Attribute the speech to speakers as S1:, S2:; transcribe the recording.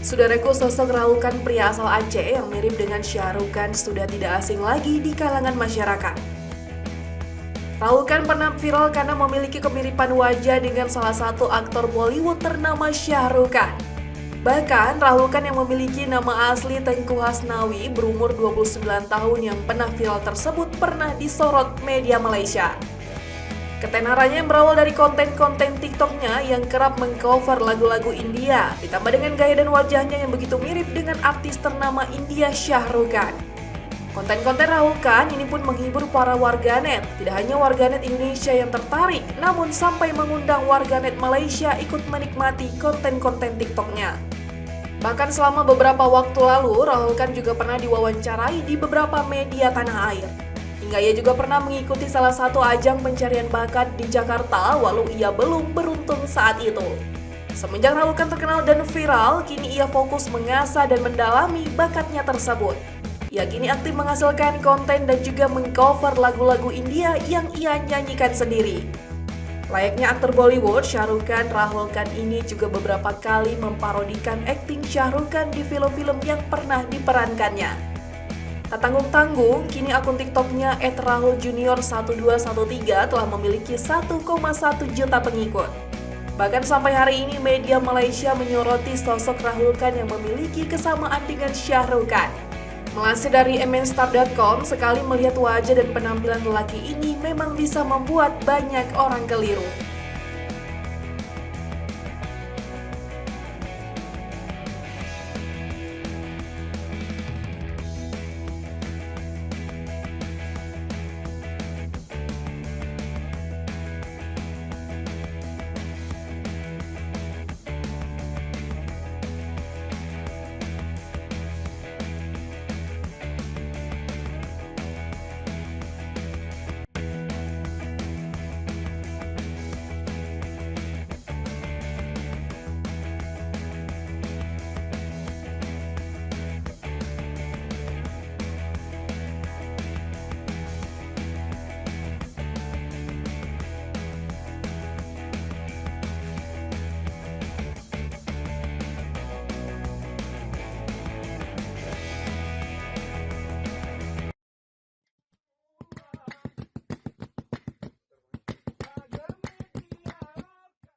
S1: Saudaraku, sosok Rahul Khan, pria asal Aceh yang mirip dengan Shah Rukh Khan sudah tidak asing lagi di kalangan masyarakat. Rahul Khan pernah viral karena memiliki kemiripan wajah dengan salah satu aktor Bollywood ternama Shah Rukh Khan. Bahkan, Rahul Khan yang memiliki nama asli Tengku Hasnawi berumur 29 tahun yang pernah viral tersebut pernah disorot media Malaysia. Ketenarannya yang berawal dari konten-konten TikToknya yang kerap mengcover lagu-lagu India, ditambah dengan gaya dan wajahnya yang begitu mirip dengan artis ternama India Shah Rukh Khan. Konten-konten Rahul Khan ini pun menghibur para warganet, tidak hanya warganet Indonesia yang tertarik, namun sampai mengundang warganet Malaysia ikut menikmati konten-konten TikToknya. Bahkan selama beberapa waktu lalu, Rahul Khan juga pernah diwawancarai di beberapa media tanah air. Hingga ia juga pernah mengikuti salah satu ajang pencarian bakat di Jakarta, walau ia belum beruntung saat itu. Semenjak Rahul Khan terkenal dan viral, kini ia fokus mengasah dan mendalami bakatnya tersebut. Ia kini aktif menghasilkan konten dan juga mengcover lagu-lagu India yang ia nyanyikan sendiri. Layaknya aktor Bollywood, Shah Rukh Khan, Rahul Khan ini juga beberapa kali memparodikan akting Shah Rukh Khan di film-film yang pernah diperankannya. Tak tanggung-tanggung, kini akun TikToknya @rahul_junior1213 telah memiliki 1,1 juta pengikut. Bahkan sampai hari ini media Malaysia menyoroti sosok Rahul Khan yang memiliki kesamaan dengan Shah Rukh Khan. Melansir dari mnstar.com, sekali melihat wajah dan penampilan lelaki ini memang bisa membuat banyak orang keliru.